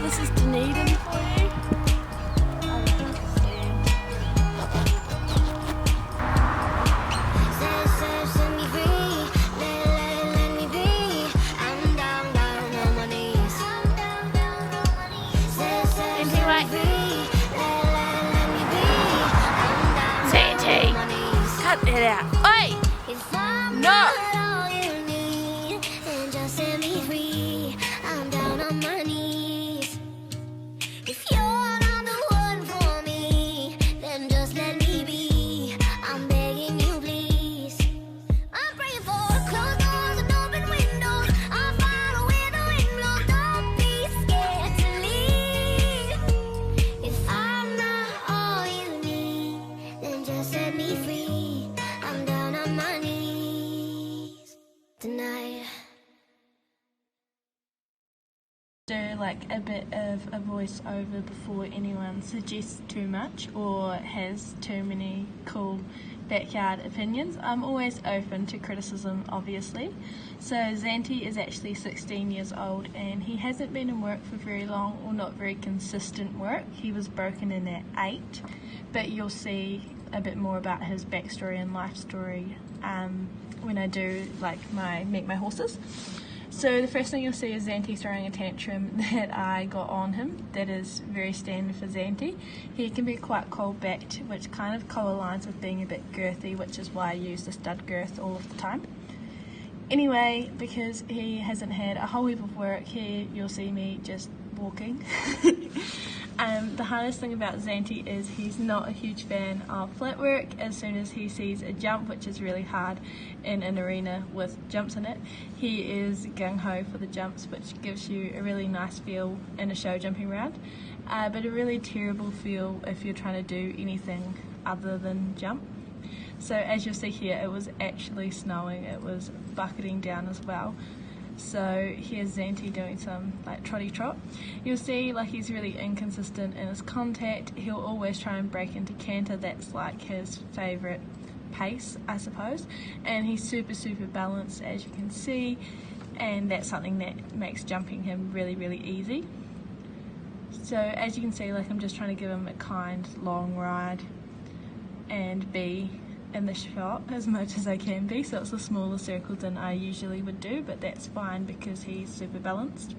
This is Dunedin for you. I don't understand. Anything like TT. Cut it out. Oi! No! Do like a bit of a voiceover before anyone suggests too much or has too many cool backyard opinions. I'm always open to criticism, obviously. So Zanti is actually 16 years old and he hasn't been in work for very long, or not very consistent work. He was broken in at 8, but you'll see a bit more about his backstory and life story when I do like meet my horses. So the first thing you'll see is Zanti throwing a tantrum that I got on him. That is very standard for Zanti. He can be quite cold-backed, which kind of co-aligns with being a bit girthy, which is why I use the stud girth all of the time. Anyway, because he hasn't had a whole heap of work here, you'll see me just walking. The hardest thing about Zanti is he's not a huge fan of flat work. As soon as he sees a jump, which is really hard in an arena with jumps in it, he is gung-ho for the jumps, which gives you a really nice feel in a show jumping round, but a really terrible feel if you're trying to do anything other than jump. So as you'll see here, it was actually snowing, it was bucketing down as well. So here's Zanti doing some like trotty trot. You'll see like he's really inconsistent in his contact. He'll always try and break into canter. That's like his favourite pace, I suppose. And he's super balanced, as you can see, and that's something that makes jumping him really easy. So as you can see, like I'm just trying to give him a kind long ride and be in the shot as much as I can be, so it's a smaller circle than I usually would do, but that's fine because he's super balanced.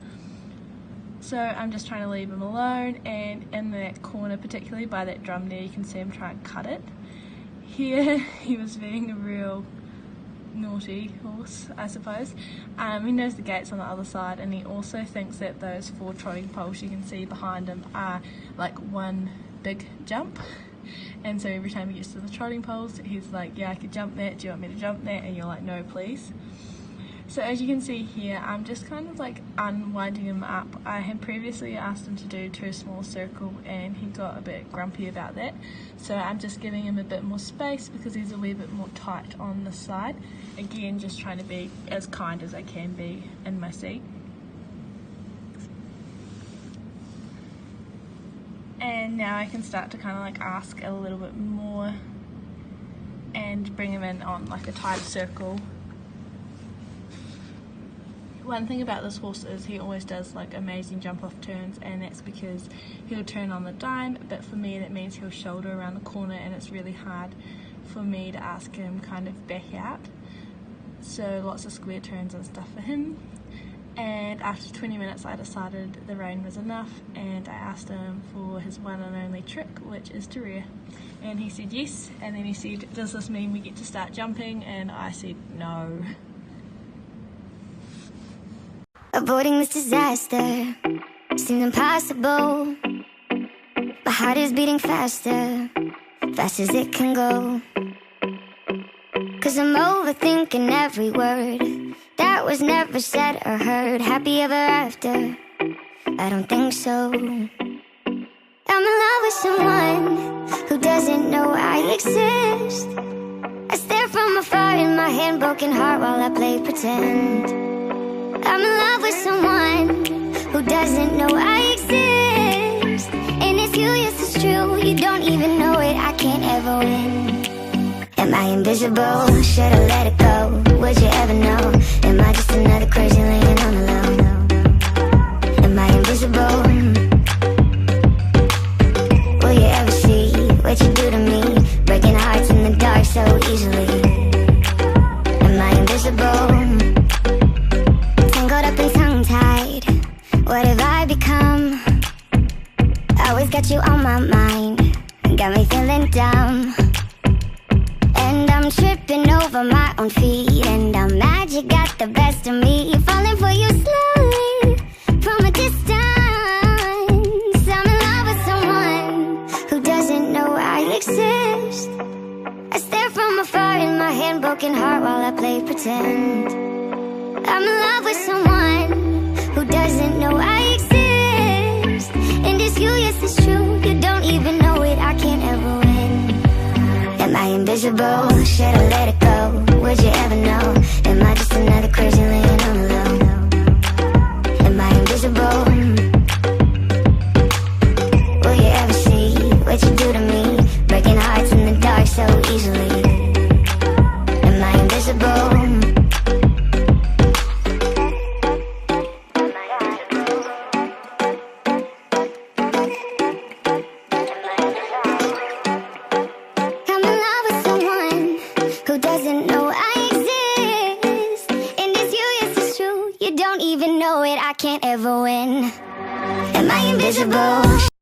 So I'm just trying to leave him alone, and in that corner, particularly by that drum there, you can see him try and cut it. Here he was being a real naughty horse, I suppose. He knows the gates on the other side, and he also thinks that those 4 trotting poles you can see behind him are like one big jump. And so every time he gets to the trotting poles, he's like, yeah, I could jump that, do you want me to jump that? And you're like, no please. So as you can see here, I'm just kind of like unwinding him up. I had previously asked him to do too small a circle and he got a bit grumpy about that. So I'm just giving him a bit more space because he's a wee bit more tight on this side. Again, just trying to be as kind as I can be in my seat. And now I can start to kind of like ask a little bit more and bring him in on like a tight circle. One thing about this horse is he always does like amazing jump off turns, and that's because he'll turn on the dime, but for me that means he'll shoulder around the corner, and it's really hard for me to ask him kind of back out. So lots of square turns and stuff for him. And after 20 minutes I decided the rain was enough, and I asked him for his one and only trick, which is to rear. And he said yes, and then he said, does this mean we get to start jumping? And I said no. Avoiding this disaster seemed impossible. My heart is beating faster, fast as it can go. 'Cause I'm overthinking every word that was never said or heard. Happy ever after? I don't think so. I'm in love with someone who doesn't know I exist. I stare from afar in my hand, broken heart while I play pretend. I'm in love with someone who doesn't know I exist. And it's you, yes it's true, you don't even know it, I can't ever win. Am I invisible? Should've let it go. Would you ever know? Am I just another crazy laying on alone? Am I invisible? Will you ever see what you do to me? Breaking hearts in the dark so easily. Am I invisible? Tangled up and tongue-tied, what have I become? Always got you on my mind, got me feeling dumb. And I'm tripping over my own feet, and I'm mad you got the best of me. Falling for you slowly, from a distance. I'm in love with someone who doesn't know I exist. I stare from afar in my hand, broken heart while I play pretend. I'm in love with someone who doesn't know I exist. And it's you, yes it's true, you don't even know it, I can't ever win. Am I invisible? Should've let it go. Would you ever know? Am I just another crazy laying on alone? Am I invisible? Will you ever see what you do to me? Breaking hearts in the dark so easily. Who doesn't know I exist? And it's you, yes, it's true. You don't even know it, I can't ever win. Am I invisible?